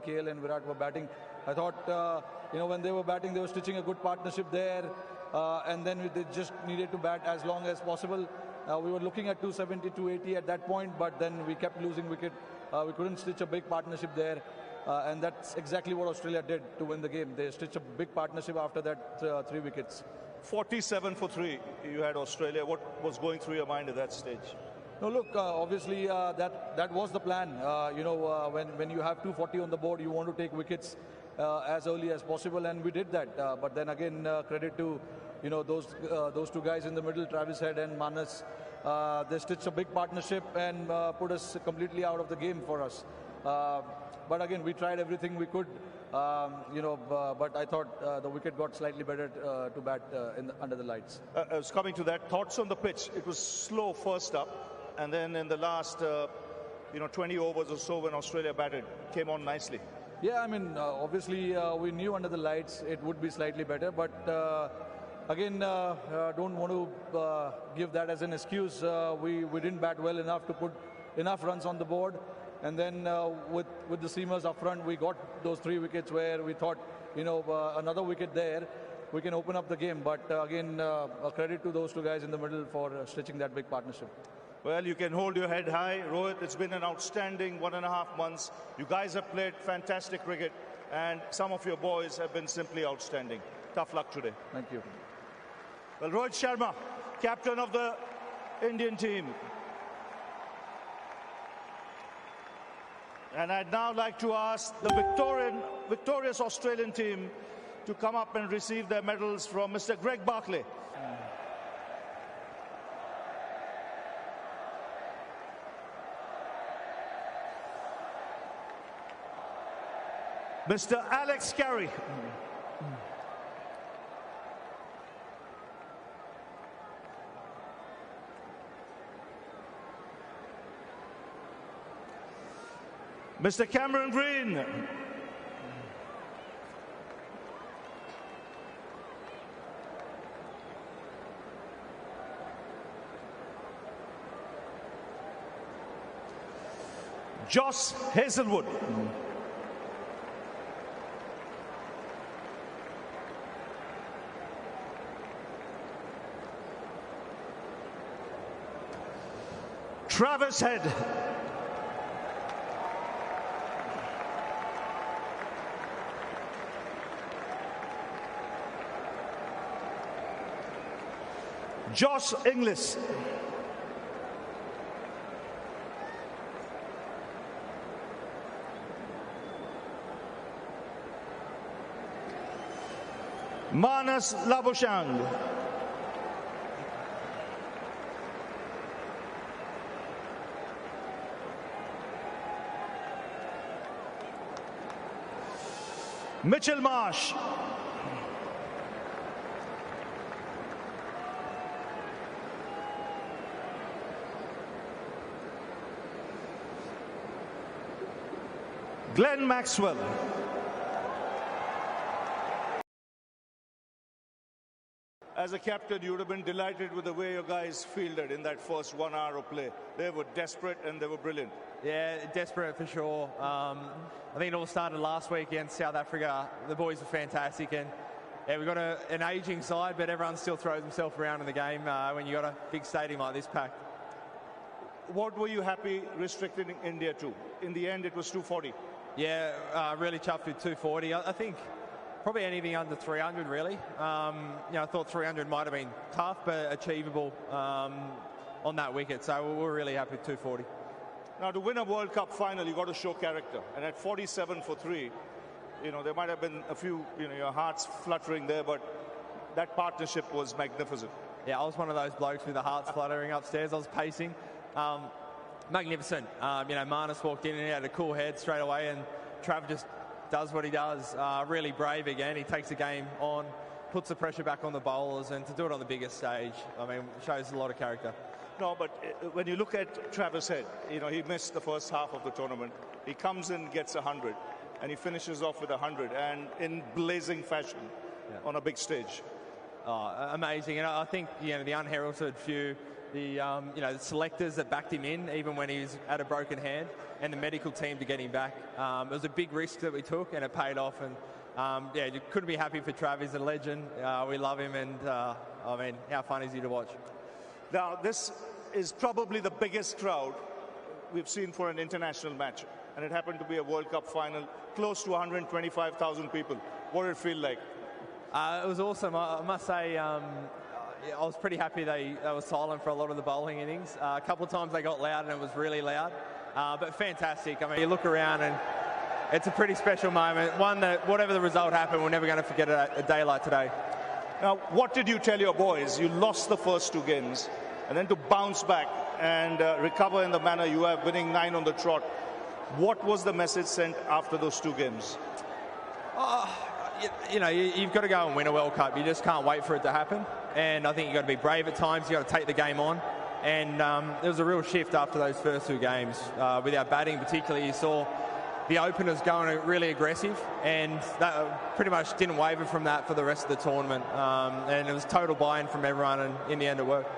KL and Virat were batting. I thought, when they were batting, they were stitching a good partnership there. And then they just needed to bat as long as possible. We were looking at 270, 280 at that point, but then we kept losing wicket. We couldn't stitch a big partnership there. And that's exactly what Australia did to win the game. They stitched a big partnership after that 3 wickets. 47 for 3, you had Australia. What was going through your mind at that stage? No, look, obviously that was the plan. When you have 240 on the board, you want to take wickets as early as possible, and we did that. But then again, credit to those two guys in the middle, Travis Head and Manas. They stitched a big partnership and put us completely out of the game for us. But again, we tried everything we could. But I thought the wicket got slightly better to bat under the lights. I was coming to that. Thoughts on the pitch? It was slow first up, and then in the last 20 overs or so when Australia batted, came on nicely. Yeah, I mean, obviously we knew under the lights it would be slightly better, but again, don't want to give that as an excuse. We didn't bat well enough to put enough runs on the board. And then with the seamers up front, we got those 3 wickets where we thought, another wicket there, we can open up the game. But again, a credit to those 2 guys in the middle for stitching that big partnership. Well, you can hold your head high. Rohit, it's been an outstanding 1.5 months. You guys have played fantastic cricket, and some of your boys have been simply outstanding. Tough luck today. Thank you. Well, Rohit Sharma, captain of the Indian team. And I'd now like to ask the victorious Australian team to come up and receive their medals from Mr. Greg Barclay. Mr. Alex Carey. Mr. Cameron Green. Joss Hazelwood. Travis Head. Josh Inglis. Manas Labuschagne. Mitchell Marsh. Glenn Maxwell. As a captain, you would have been delighted with the way your guys fielded in that first 1 hour of play. They were desperate and they were brilliant. Yeah, desperate for sure. I think it all started last week against South Africa. The boys were fantastic, and yeah, we've got an ageing side, but everyone still throws himself around in the game when you've got a big stadium like this packed. What were you happy restricting India to? In the end, it was 240. Yeah, really chuffed with 240. I think probably anything under 300, really. I thought 300 might have been tough, but achievable on that wicket. So we're really happy with 240. Now, to win a World Cup final, you got to show character. And at 47 for 3, there might have been a few, your hearts fluttering there, but that partnership was magnificent. Yeah, I was one of those blokes with the hearts fluttering upstairs. I was pacing. Magnificent. Manas walked in and he had a cool head straight away, and Trav just does what he does. Really brave again. He takes the game on, puts the pressure back on the bowlers, and to do it on the biggest stage, shows a lot of character. No, but when you look at Travis Head, he missed the first half of the tournament. He comes in, gets 100, and he finishes off with 100, and in blazing fashion on a big stage. Oh, amazing. And I think, the unheralded few the selectors that backed him in, even when he was at a broken hand, and the medical team to get him back. It was a big risk that we took, and it paid off. And you couldn't be happy for Trav. He's a legend. We love him, and I mean, how fun is he to watch? Now, this is probably the biggest crowd we've seen for an international match, and it happened to be a World Cup final, close to 125,000 people. What did it feel like? It was awesome. I must say, I was pretty happy they were silent for a lot of the bowling innings. A couple of times they got loud, and it was really loud, but fantastic. I mean, you look around, and it's a pretty special moment. One that, whatever the result happened, we're never going to forget a day like today. Now, what did you tell your boys? You lost the first 2 games, and then to bounce back and recover in the manner you have, winning 9 on the trot. What was the message sent after those 2 games? You've got to go and win a World Cup. You just can't wait for it to happen. And I think you've got to be brave at times. You've got to take the game on. And there was a real shift after those first 2 games. With our batting particularly, you saw the openers going really aggressive, and that pretty much didn't waver from that for the rest of the tournament. And it was total buy-in from everyone, and in the end it worked.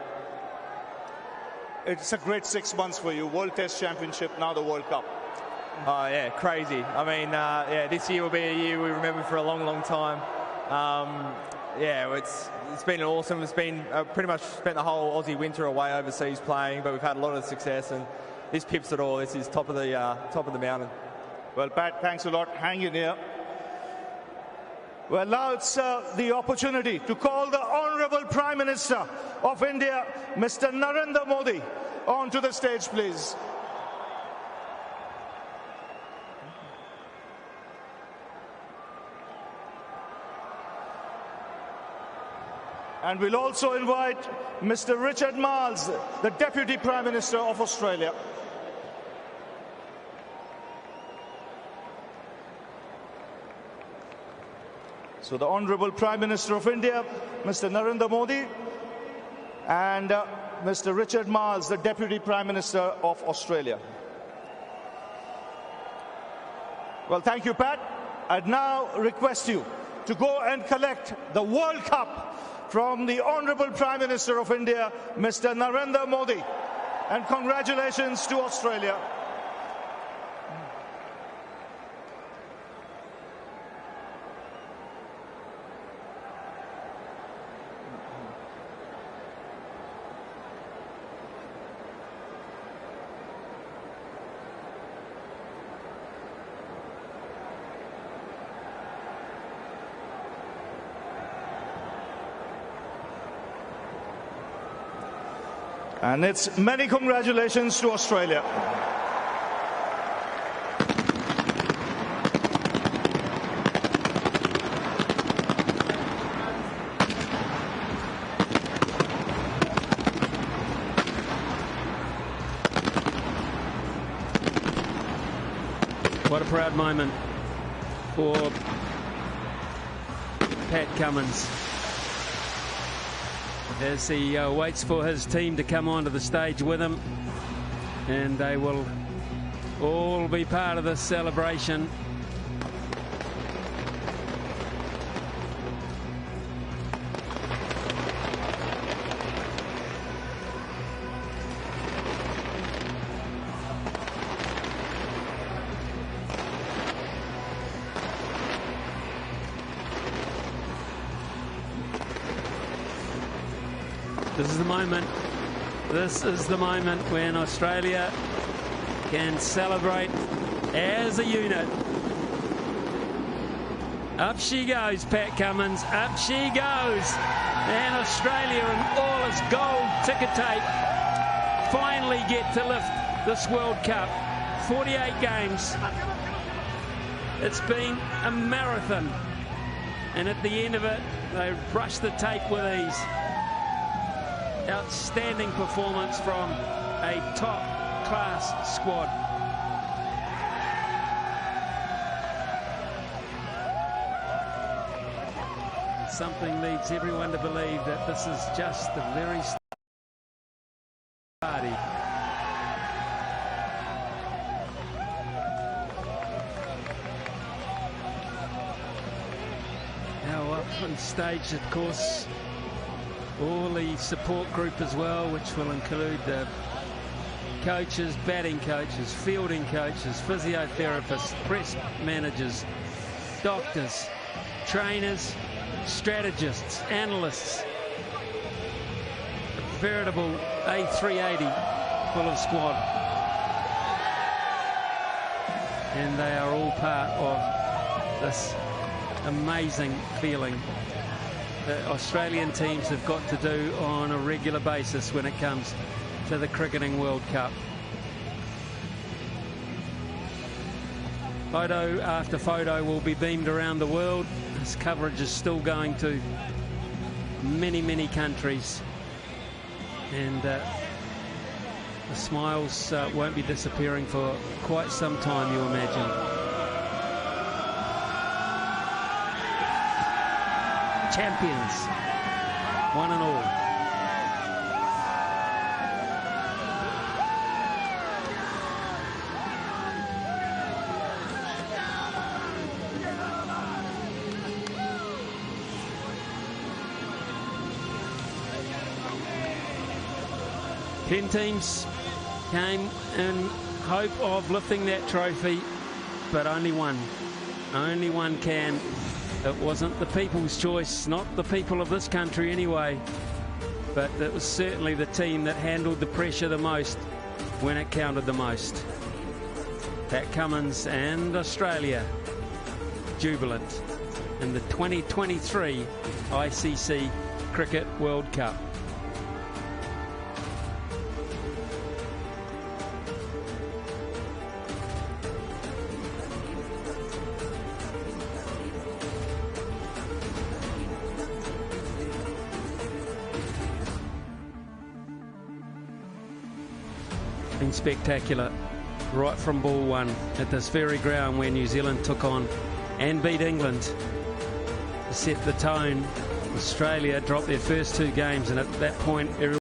It's a great 6 months for you. World Test Championship, now the World Cup. Oh, yeah, crazy. I mean, this year will be a year we remember for a long, long time. It's been awesome. It's been pretty much spent the whole Aussie winter away overseas playing, but we've had a lot of success, and this pips it all. This is top of the mountain. Well, Pat, thanks a lot. Hang in here. Well, now it's the opportunity to call the Honourable Prime Minister of India, Mr. Narendra Modi, onto the stage, please. And we'll also invite Mr. Richard Marles, the Deputy Prime Minister of Australia. So the Honourable Prime Minister of India, Mr. Narendra Modi, and Mr. Richard Marles, the Deputy Prime Minister of Australia. Well, thank you, Pat. I'd now request you to go and collect the World Cup from the Honourable Prime Minister of India, Mr. Narendra Modi. And congratulations to Australia. And it's many congratulations to Australia. What a proud moment for Pat Cummins as he waits for his team to come onto the stage with him, and they will all be part of this celebration. This is the moment when Australia can celebrate as a unit. Up she goes, Pat Cummins, up she goes. And Australia and all its gold ticker tape finally get to lift this World Cup. 48 games. It's been a marathon. And at the end of it, they brush the tape with ease. Outstanding performance from a top-class squad. Something leads everyone to believe that this is just the very start. Now up on stage, of course, all the support group as well, which will include the coaches, batting coaches, fielding coaches, physiotherapists, press managers, doctors, trainers, strategists, analysts. A veritable A380 full of squad. And they are all part of this amazing feeling that Australian teams have got to do on a regular basis when it comes to the Cricketing World Cup. Photo after photo will be beamed around the world. This coverage is still going to many, many countries. And the smiles won't be disappearing for quite some time, you imagine. Champions, one and all. Ten teams came in hope of lifting that trophy, but only one can. It wasn't the people's choice, not the people of this country anyway, but it was certainly the team that handled the pressure the most when it counted the most. Pat Cummins and Australia jubilant in the 2023 ICC Cricket World Cup. Been spectacular right from ball one at this very ground where New Zealand took on and beat England to set the tone. Australia dropped their first two games, and at that point